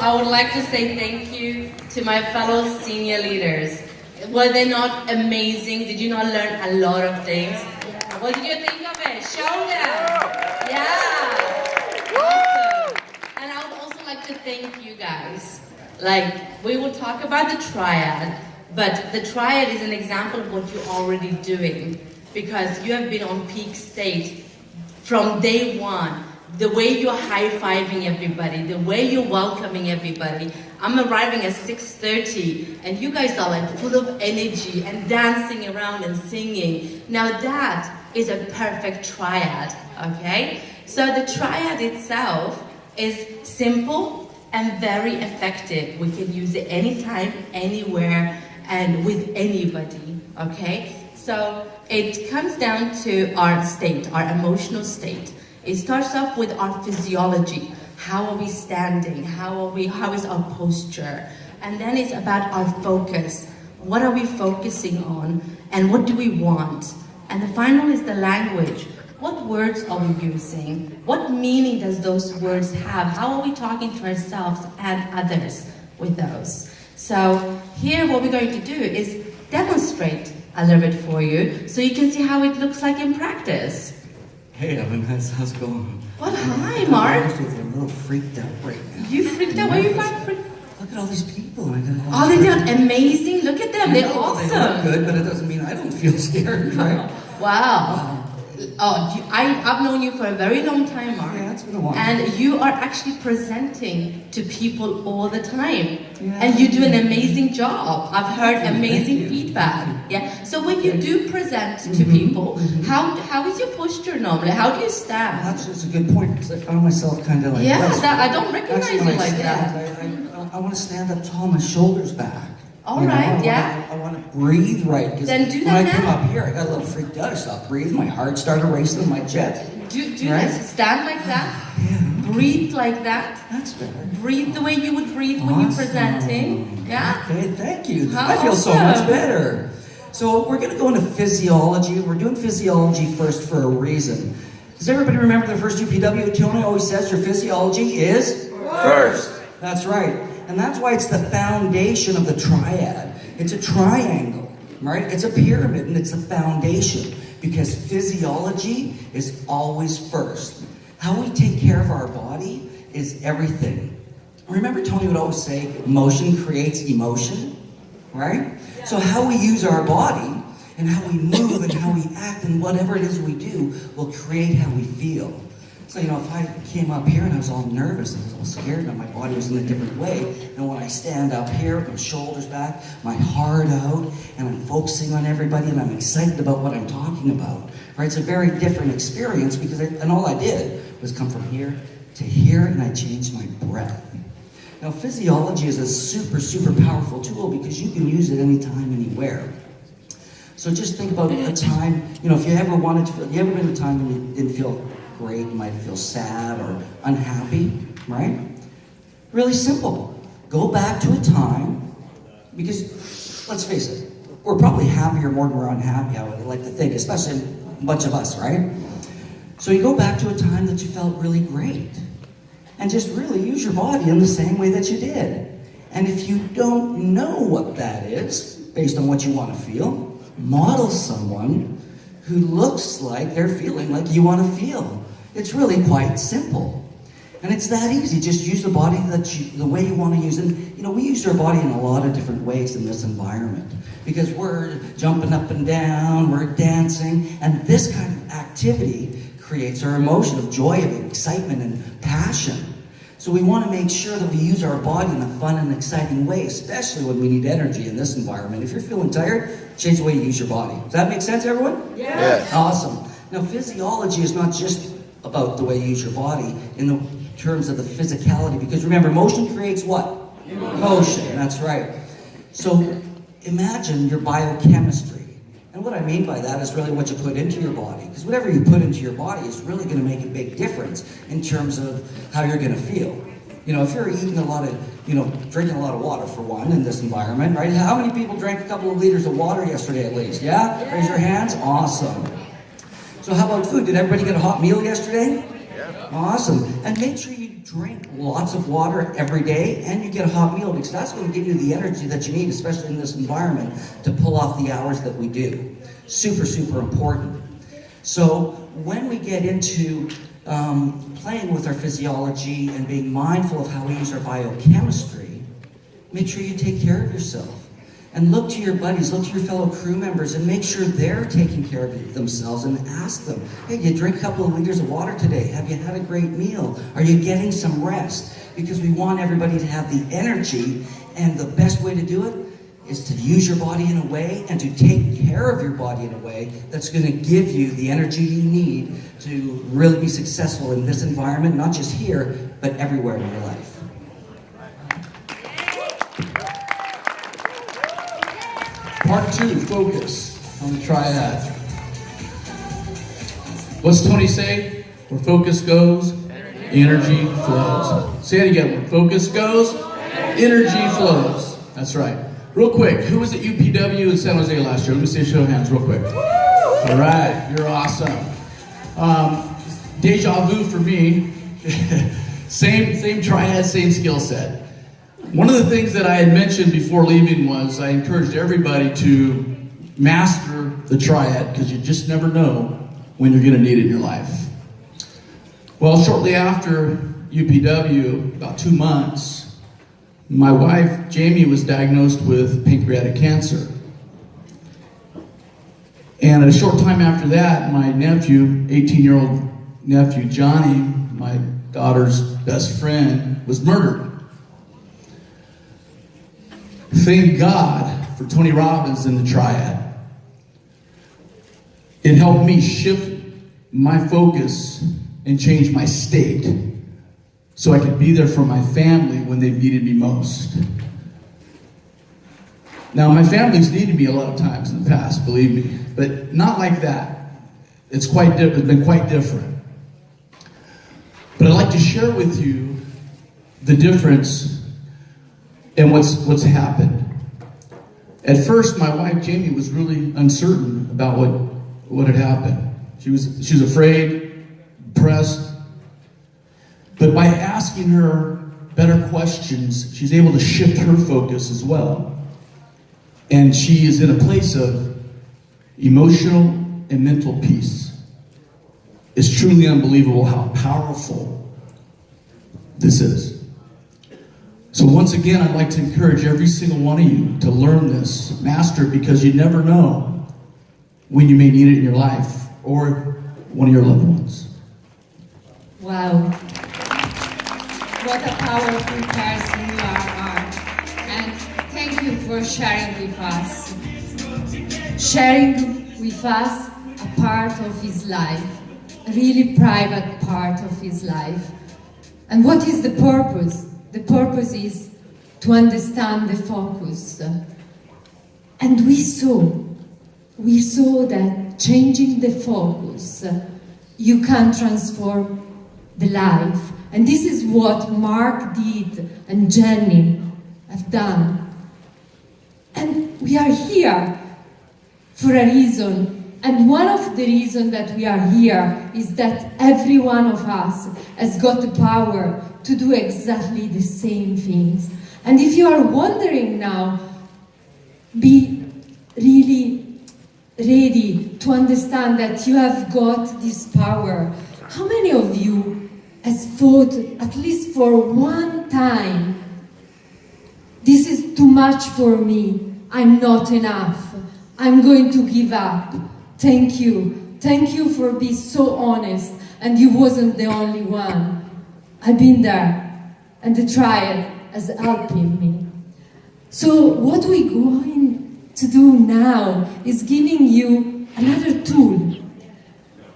I would like to say thank you to my fellow senior leaders. Were they not amazing? Did you not learn a lot of things? What did you think of it? Show them. Yeah. Awesome. And I would also like to thank you guys. Like, we will talk about the Triad, but the Triad is an example of what you're already doing, because you have been on peak state from day one. The way you're high-fiving everybody, the way you're welcoming everybody. I'm arriving at 6:30 and you guys are like full of energy and dancing around and singing. Now that is a perfect triad, okay? So the triad itself is simple and very effective. We can use it anytime, anywhere, and with anybody, okay? So it comes down to our state, our emotional state. It starts off with our physiology. How are we standing? How is our posture? And then it's about our focus. What are we focusing on? And what do we want? And the final is the language. What words are we using? What meaning does those words have? How are we talking to ourselves and others with those? So here what we're going to do is demonstrate a little bit for you so you can see how it looks like in practice. Hey Evan, how's it going? Well, hi, Mark. I'm a little freaked out right now. You freaked out? Why are you freaked? Look at all these people. Oh, they look amazing. Look at them. They're awesome. They look good, but it doesn't mean I don't feel scared, right? Wow. Oh, I've known you for a very long time, Mark. Yeah, it's been a while. And you are actually presenting to people all the time. Yeah. And you do an amazing job. I've heard amazing feedback. Yeah. So when you do present to people, how is your posture normally? How do you stand? Well, that's a good point, because I found myself kind of like this. I don't recognize you like that. I want to stand up tall, my shoulders back. All right, I want to breathe right. Then do that when now. I came up here, I got a little freaked out. I stopped breathing. My heart started racing in my chest. Do right? this. Stand like that. Yeah. Breathe like that. That's better. Breathe the way you would breathe when you're presenting. Yeah? Okay, thank you. How I feel so awesome. much better. So we're going to go into physiology. We're doing physiology first for a reason. Does everybody remember the first UPW? Tony always says your physiology is first. That's right. And that's why it's the foundation of the triad. It's a triangle, right? It's a pyramid, and it's the foundation, because physiology is always first. How we take care of our body is everything. Remember Tony would always say, motion creates emotion, right? Yeah. So how we use our body and how we move and how we act and whatever it is we do will create how we feel. So, if I came up here and I was all nervous, I was all scared, and my body was in a different way, and when I stand up here with my shoulders back, my heart out, and I'm focusing on everybody, and I'm excited about what I'm talking about, right? It's a very different experience, because and all I did was come from here to here, and I changed my breath. Now, physiology is a super, super powerful tool, because you can use it anytime, anywhere. So just think about a time, if you ever wanted to feel, you ever been a time when you didn't feel great, you might feel sad or unhappy, right? Really simple. Go back to a time, because let's face it, we're probably happier more than we're unhappy, I would like to think, especially a bunch of us, right? So you go back to a time that you felt really great, and just really use your body in the same way that you did. And if you don't know what that is, based on what you want to feel, model someone who looks like they're feeling like you want to feel. It's really quite simple. And it's that easy. Just use the body the way you want to use it. We use our body in a lot of different ways in this environment, because we're jumping up and down, we're dancing, and this kind of activity creates our emotion of joy, of excitement, and passion. So we want to make sure that we use our body in a fun and exciting way, especially when we need energy in this environment. If you're feeling tired, change the way you use your body. Does that make sense, everyone? Yes. Awesome. Now, physiology is not just about the way you use your body in the terms of the physicality, because remember, motion creates what? Motion, that's right. So imagine your biochemistry. And what I mean by that is really what you put into your body. Because whatever you put into your body is really going to make a big difference in terms of how you're going to feel. If you're eating a lot of, drinking a lot of water for one in this environment, right? How many people drank a couple of liters of water yesterday at least? Yeah? Raise your hands. Awesome. So how about food? Did everybody get a hot meal yesterday? Yeah. Awesome. And make sure you drink lots of water every day and you get a hot meal, because that's going to give you the energy that you need, especially in this environment, to pull off the hours that we do. Super, super important. So when we get into playing with our physiology and being mindful of how we use our biochemistry, make sure you take care of yourself. And look to your buddies, look to your fellow crew members, and make sure they're taking care of themselves, and ask them, hey, you drink a couple of liters of water today? Have you had a great meal? Are you getting some rest? Because we want everybody to have the energy, and the best way to do it is to use your body in a way and to take care of your body in a way that's going to give you the energy you need to really be successful in this environment, not just here, but everywhere in your life. Part 2, focus on the triad. What's Tony say? Where focus goes, energy flows. Say it again. Where focus goes, energy flows. That's right. Real quick, who was at UPW in San Jose last year? Let me see a show of hands real quick. All right, you're awesome. Deja vu for me. same triad, same skill set. One of the things that I had mentioned before leaving was I encouraged everybody to master the triad, because you just never know when you're going to need it in your life. Well, shortly after UPW, about 2 months, my wife, Jamie, was diagnosed with pancreatic cancer. And a short time after that, my nephew, 18-year-old nephew, Johnny, my daughter's best friend, was murdered. Thank God for Tony Robbins and the Triad. It helped me shift my focus and change my state so I could be there for my family when they needed me most. Now, my family's needed me a lot of times in the past, believe me, but not like that. It's been quite different. But I'd like to share with you the difference and what's happened. At first, my wife Jamie was really uncertain about what had happened. She was afraid, depressed. But by asking her better questions, she's able to shift her focus as well. And she is in a place of emotional and mental peace. It's truly unbelievable how powerful this is. So once again, I'd like to encourage every single one of you to learn this, master it, because you never know when you may need it in your life or one of your loved ones. Wow. What a powerful person you are, Mark. And thank you for sharing with us. Sharing with us a part of his life, a really private part of his life. And what is the purpose? The purpose is to understand the focus. And we saw that changing the focus, you can transform the life. And this is what Mark did and Jenny have done. And we are here for a reason. And one of the reasons that we are here is that every one of us has got the power to do exactly the same things. And if you are wondering now, be really ready to understand that you have got this power. How many of you has thought, at least for one time, this is too much for me, I'm not enough, I'm going to give up? Thank you. Thank you for being so honest, and you wasn't the only one. I've been there, and the Triad has helped me. So what we're going to do now is giving you another tool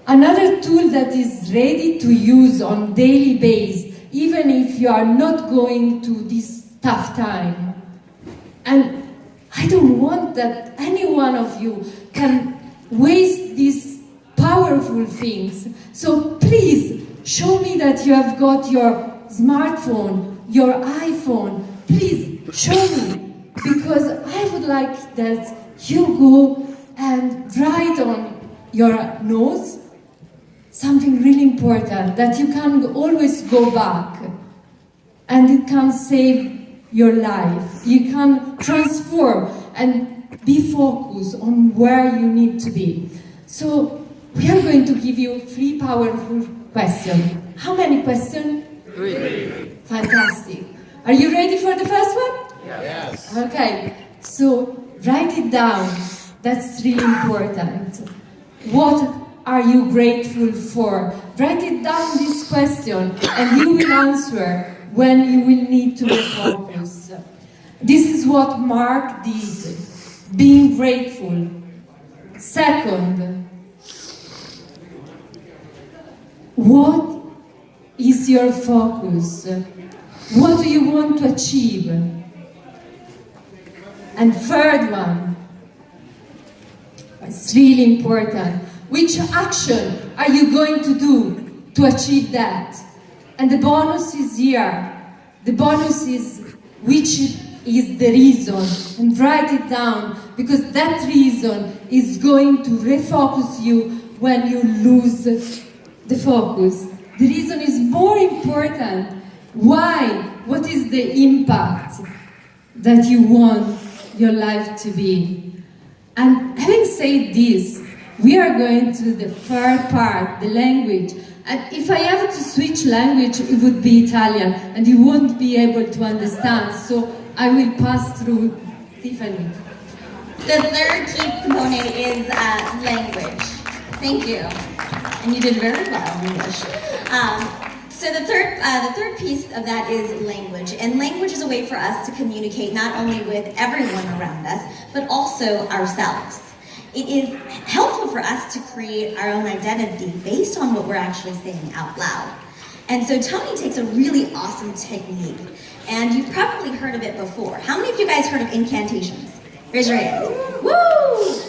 that is ready to use on daily basis, even if you are not going to this tough time. And I don't want that any one of you can waste these powerful things. So please, show me that you have got your smartphone, your iPhone. Please, show me. Because I would like that you go and write on your nose something really important that you can always go back. and it can save your life. You can transform and be focused on where you need to be. So we are going to give you 3 powerful questions. How many questions? 3. Fantastic. Are you ready for the first one? Yes. Okay, so write it down. That's really important. What are you grateful for? Write it down, this question, and you will answer when you will need to refocus. This is what Mark did, being grateful. Second, what is your focus? What do you want to achieve? And third one, it's really important. Which action are you going to do to achieve that? And the bonus is here. The bonus is which is the reason. And write it down, because that reason is going to refocus you when you lose the focus. The reason is more important. Why? What is the impact that you want your life to be? And having said this, we are going to the third part, the language. And if I have to switch language, it would be Italian, and you won't be able to understand. So I will pass through Tiffany. The third key component is language. Thank you. And you did very well in English. So the third piece of that is language. And language is a way for us to communicate not only with everyone around us, but also ourselves. It is helpful for us to create our own identity based on what we're actually saying out loud. And so Tony takes a really awesome technique, and you've probably heard of it before. How many of you guys heard of incantations? Raise your hand. Woo!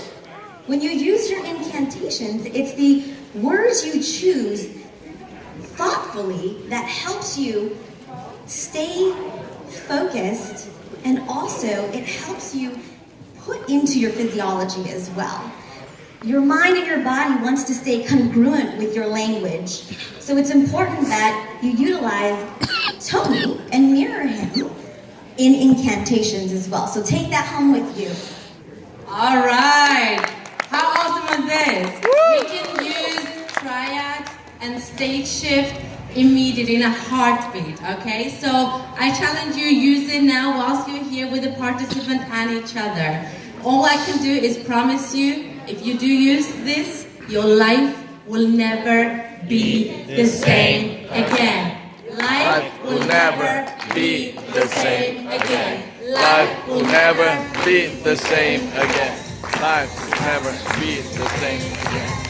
When you use your incantations, it's the words you choose thoughtfully that helps you stay focused, and also it helps you put into your physiology as well. Your mind and your body wants to stay congruent with your language. So it's important that you utilize Tony and mirror him in incantations as well. So take that home with you. All right. How awesome was this? We can use Triad and stage shift immediately in a heartbeat, okay? So I challenge you, use it now whilst you're here with the participant and each other. All I can do is promise you, if you do use this, your life will never be the same again. Life will never be the same again. Life will never be the same again. Life will never be the same again.